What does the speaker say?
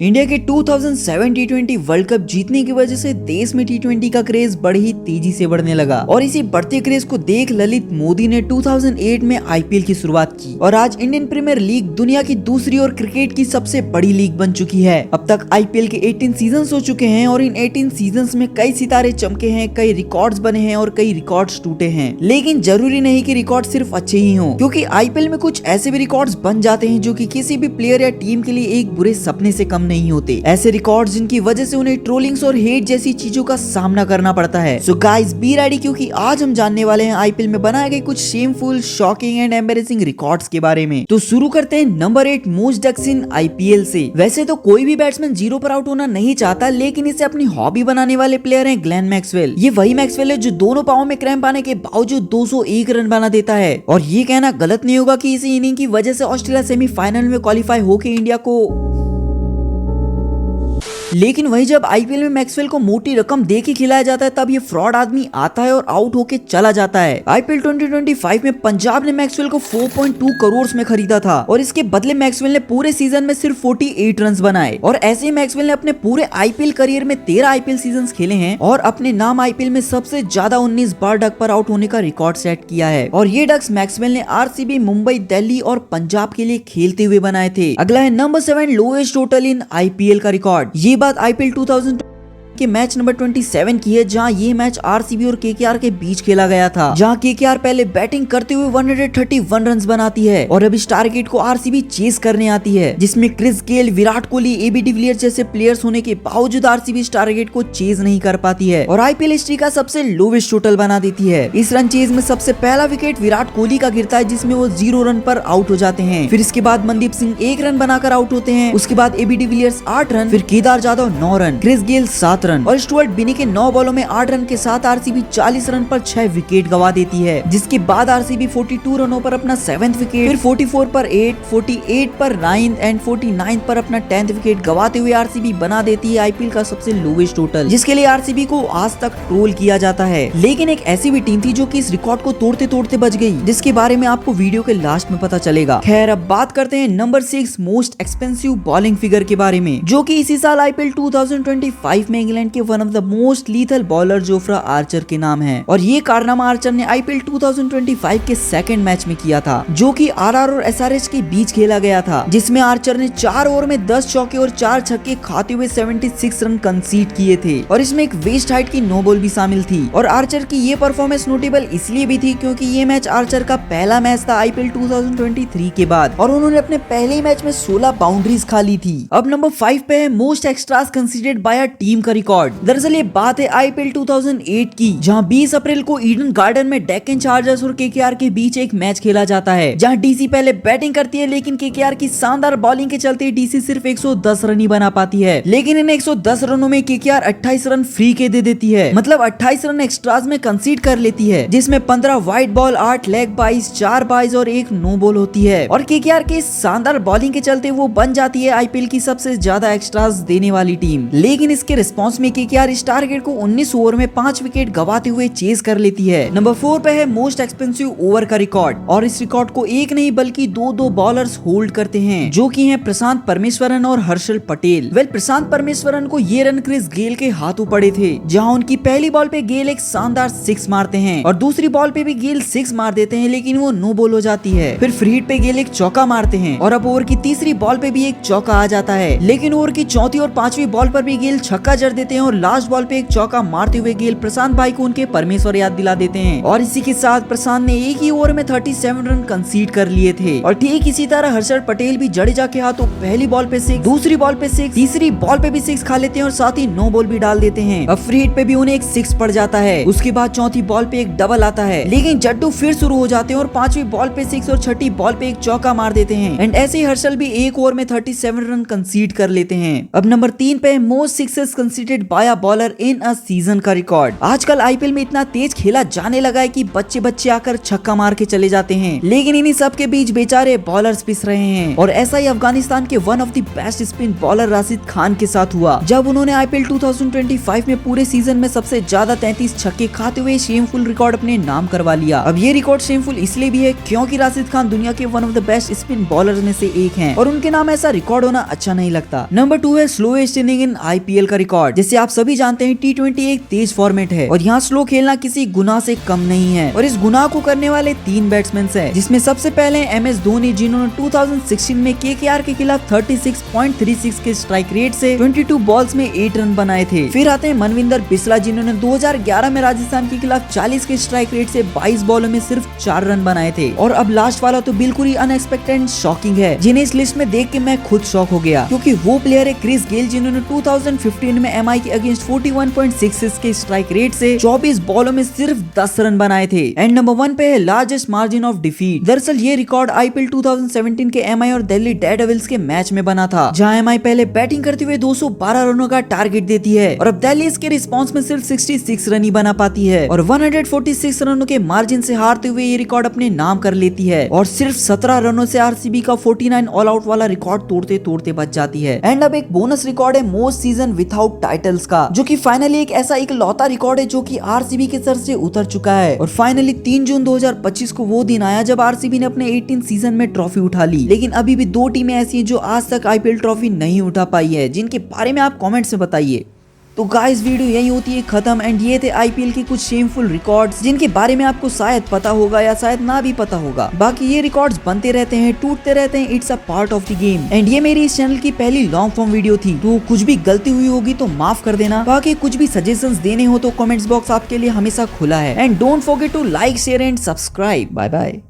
India के 2007 टी20 world cup जीतने की वजह से देश में टी20 का क्रेज बड़ी ही तेजी से बढ़ने लगा और इसी बढ़ते क्रेज को देख ललित मोदी ने 2008 में आईपीएल की शुरुआत की और आज इंडियन प्रीमियर लीग दुनिया की दूसरी और क्रिकेट की सबसे बड़ी लीग बन चुकी है। अब तक आईपीएल के 18 सीजन हो चुके हैं और इन 18 सीजन में कई सितारे चमके हैं, कई रिकॉर्ड्स बने हैं और कई रिकॉर्ड्स टूटे हैं। लेकिन जरूरी नहीं कि रिकॉर्ड सिर्फ अच्छे ही हों, क्योंकि आईपीएल में कुछ ऐसे भी रिकॉर्ड्स बन जाते हैं जो कि किसी भी प्लेयर या टीम के लिए एक बुरे सपने से कम नहीं होते। ऐसे रिकॉर्ड्स जिनकी वजह से उन्हें ट्रोलिंग्स और हेट जैसी चीजों का सामना करना पड़ता है। सो गाइस बी रेडी, क्योंकि आज हम जानने वाले हैं आईपीएल में बनाए गए कुछ shameful, shocking and embarrassing records के बारे में। तो शुरू करते हैं number 8 most ducks in IPL से। वैसे तो कोई भी बैट्समैन जीरो पर आउट होना नहीं चाहता, लेकिन इसे अपनी हॉबी बनाने वाले प्लेयर हैं ग्लेन मैक्सवेल। ये वही मैक्सवेल है जो दोनों पांवों में क्रैम्प आने के बावजूद 201 रन बना देता है। और ये कहना गलत नहीं होगा कि इसी इनिंग की वजह से ऑस्ट्रेलिया सेमीफाइनल में क्वालिफाई होकर इंडिया को। लेकिन वही जब आईपीएल में मैक्सवेल को मोटी रकम दे के खिलाया जाता है, तब ये फ्रॉड आदमी आता है और आउट होके चला जाता है। आईपीएल 2025 में पंजाब ने मैक्सवेल को 4.2 करोड़ में खरीदा था और इसके बदले मैक्सवेल ने पूरे सीजन में सिर्फ 48 रन बनाए। और ऐसे ही मैक्सवेल ने अपने पूरे आईपीएल करियर में 13 आईपीएल सीजन खेले हैं और अपने नाम आईपीएल में सबसे ज्यादा 19 बार डक पर आउट होने का रिकॉर्ड सेट किया है। और ये डक्स मैक्सवेल ने आरसीबी, मुंबई, दिल्ली और पंजाब के लिए खेलते हुए बनाए थे। अगला है number 7 lowest total in IPL का रिकॉर्ड। ये बात आईपीएल 2000 के मैच नंबर 27 की है, जहां ये मैच आरसीबी और केकेआर के बीच खेला गया था, जहां केकेआर पहले बैटिंग करते हुए 131 रन बनाती है और अब इस टारगेट को आरसीबी चेस करने आती है, जिसमें Chris Gayle, Virat Kohli, AB de Villiers जैसे प्लेयर्स होने के बावजूद आरसीबी इस टारगेट को चेस नहीं कर पाती है और आईपीएल हिस्ट्री का सबसे लोवेस्ट टोटल बना देती है। इस रन चेज में सबसे पहला विकेट विराट कोहली का गिरता है, जिसमें वो 0 रन पर आउट हो जाते हैं। फिर इसके बाद मनदीप सिंह 1 रन बनाकर आउट होते हैं। उसके बाद एबी डिविलियर्स 8 रन, फिर Kedar Jadhav 9 run, Chris Gayle 7 run और स्टुअर्ट बिनी के 9 बॉलों में 8 रन के साथ आरसीबी 40 रन पर 6 विकेट गवा देती है। जिसके बाद आरसीबी 42 रनों पर अपना 7th विकेट, फिर 44 पर 8, 48 पर 9 एंड 49 पर अपना 10th विकेट गवाते हुए आरसीबी बना देती है आईपीएल का सबसे लोवेस्ट टोटल, जिसके लिए आरसीबी को आज तक ट्रोल किया जाता है। लेकिन एक ऐसी भी टीम थी जो कि इस रिकॉर्ड को तोड़ते तोड़ते बच गई, जिसके बारे में आपको वीडियो के लास्ट में पता चलेगा। खैर, अब बात करते हैं number 6 most expensive bowling figure के बारे में, जो कि इसी साल आईपीएल 2025 में इंग्लैंड के one of the most lethal bowler Jofra Archer के नाम है। और ये कारनामा आर्चर ने आईपीएल 2025 के सेकंड मैच में किया था, जो कि आरआर और एसआरएच के बीच खेला गया था, जिसमें आर्चर ने 4 ओवर में 10 चौके और 4 छक्के खाते हुए 76 रन कंसीड किए थे और इसमें एक वेस्ट हाइट की नो बॉल भी शामिल थी। और आर्चर की ये परफॉर्मेंस नोटेबल इसलिए भी थी क्योंकि ये मैच आर्चर का पहला मैच था आईपीएल 2023 के बाद और उन्होंने अपने पहले ही मैच में 16 बाउंड्रीज खा ली थी। अब नंबर 5 पे है most extras considered bye a team का रिकॉर्ड। दरअसल ये बात है आईपीएल 2008 की, जहां 20 अप्रैल को ईडन गार्डन में डेक्कन चार्जर्स और केकेआर के बीच एक मैच खेला जाता है, जहां डीसी पहले बैटिंग करती है, लेकिन केकेआर की शानदार बॉलिंग के चलते डीसी सिर्फ 110 रन ही बना पाती है। लेकिन इन 110 रनों में केकेआर 28 रन फ्री के दे देती है, मतलब 28 रन एक्स्ट्रास में कंसीड कर लेती है, जिसमें 15 wide ball, 8 leg byes, 4 byes और 1 नो बॉल होती है। और केकेआर के शानदार बॉलिंग के चलते वो बन जाती है आईपीएल की सबसे ज्यादा एक्स्ट्रास देने वाली टीम। लेकिन इसके रिस्पॉन्स में केकेआर इस टारगेट को 19 ओवर में 5 विकेट गवाते हुए चेस कर लेती है। नंबर 4 पे है मोस्ट एक्सपेंसिव ओवर का रिकॉर्ड और इस रिकॉर्ड को एक नहीं बल्कि दो बॉलर्स होल्ड करते हैं, जो कि हैं प्रशांत परमेश्वरन और हर्षल पटेल। प्रशांत परमेश्वरन को ये रन क्रिस गेल के हाथों पड़े थे, जहां उनकी पहली बॉल पे गेल एक शानदार 6 मारते हैं और दूसरी बॉल पे भी गेल 6 मार देते हैं, लेकिन वो नो बॉल हो जाती है। फिर फ्री हिट पे गेल एक चौका मारते हैं और अब ओवर की तीसरी बॉल पे भी एक चौका आ जाता है, लेकिन ओवर की चौथी और 5वीं बॉल पर भी गेल छक्का जड़ देते हैं और लास्ट बॉल पे एक चौका मारते हुए गेल प्रशांत भाई को उनके परमेश्वर याद दिला देते हैं। और इसी के साथ प्रशांत ने एक ही ओवर में 37 रन कंसीड कर लिए थे। और ठीक इसी तरह हर्षल पटेल भी जडेजा के हाथों पहली बॉल पे 6, दूसरी बॉल पे 6, तीसरी बॉल पे भी 6 खा लेते हैं और साथ ही नो बॉल भी डाल देते हैं। अब फ्री हिट पे भी उन्हें एक 6 पड़ जाता है। उसके बाद चौथी बॉल पे एक डबल आता है, लेकिन जड्डू फिर शुरू हो जाते हैं और 5वीं बॉल पे 6 और छठी बॉल पे एक चौका मार देते हैं। एंड ऐसे ही हर्षल भी एक ओवर में 37 रन कंसीड कर लेते हैं। अब नंबर 3 पे most sixes consider completed by a bowler in a season का रिकॉर्ड। आजकल आईपीएल में इतना तेज खेला जाने लगा है कि बच्चे बच्चे आकर छक्का मार के चले जाते हैं, लेकिन इन्हीं सब के बीच बेचारे बॉलर्स पिस रहे हैं। और ऐसा ही अफगानिस्तान के one of the best spin bowler Rashid Khan के साथ हुआ, जब उन्होंने आईपीएल 2025 में पूरे सीजन में सबसे ज्यादा 33 छक्के खाते हुए शेमफुल रिकॉर्ड अपने नाम करवा लिया। अब ये रिकॉर्ड शेमफुल इसलिए भी है क्योंकि राशिद खान दुनिया के one of the best spin bowler में से एक हैं और उनके नाम ऐसा रिकॉर्ड होना अच्छा नहीं लगता। नंबर 2 है स्लोएस्ट इनिंग इन आईपीएल का रिकॉर्ड। जैसे आप सभी जानते हैं T20 एक तेज फॉर्मेट है और यहाँ स्लो खेलना किसी गुनाह से कम नहीं है, और इस गुनाह को करने वाले 3 बैट्समैन हैं, जिसमें सबसे पहले MS धोनी, जिन्होंने 2016 में KKR के खिलाफ 36.36 के स्ट्राइक रेट से 22 बॉल्स में 8 रन बनाए थे। फिर आते हैं मनविंदर बिस्ला, जिन्होंने 2011 में राजस्थान के खिलाफ 40 के स्ट्राइक रेट से 22 बॉलों में सिर्फ 4 रन बनाए थे। और अब लास्ट वाला तो बिल्कुल ही अनएक्सपेक्टेड शॉकिंग है, जिन्हें इस लिस्ट में देख के मैं खुद शॉक हो गया, क्योंकि वो प्लेयर है क्रिस गेल, जिन्होंने 2015 में MI के अगेंस्ट 41.66 के स्ट्राइक रेट से 24 बॉलों में सिर्फ 10 रन बनाए थे। एंड नंबर 1 पे है लार्जेस्ट मार्जिन ऑफ डिफीट। दरअसल ये रिकॉर्ड आईपीएल 2017 के MI और दिल्ली डेयरडेविल्स के मैच में बना था, जहां MI पहले बैटिंग करते हुए 212 रनों का टारगेट देती है और अब दिल्ली इसके रिस्पांस में सिर्फ 66 रन ही बना पाती है और 146 रनों के मार्जिन से हारते हुए ये रिकॉर्ड अपने नाम कर लेती है और सिर्फ 17 रनों से आरसीबी का 49 ऑल आउट वाला रिकॉर्ड तोड़ते तोड़ते बच जाती है। एंड अब एक बोनस रिकॉर्ड है मोस्ट सीजन विदाउट टाइटल्स का, जो कि फाइनली एक ऐसा इकलौता रिकॉर्ड है जो कि आरसीबी के सर से उतर चुका है। और फाइनली 3 जून 2025 को वो दिन आया जब आरसीबी ने अपने 18 सीजन में ट्रॉफी उठा ली, लेकिन अभी भी 2 टीमें ऐसी हैं जो आज तक आईपीएल ट्रॉफी नहीं उठा पाई है, जिनके बारे में आप कमेंट्स में बताइए। तो गाइस वीडियो यही होती है खत्म। एंड ये थे आईपीएल के कुछ शेमफुल रिकॉर्ड्स जिनके बारे में आपको शायद पता होगा या शायद ना भी पता होगा। बाकी ये रिकॉर्ड्स बनते रहते हैं, टूटते रहते हैं, it's a part of the game. And ये मेरी इस चैनल की पहली लॉन्ग फॉर्म वीडियो थी, तो कुछ भी गलती हुई होगी तो माफ कर देना। बाकी कुछ भी सजेशंस देने हो तो कमेंट्स बॉक्स आपके लिए हमेशा खुला है। And don't forget to like, share and subscribe. Bye bye.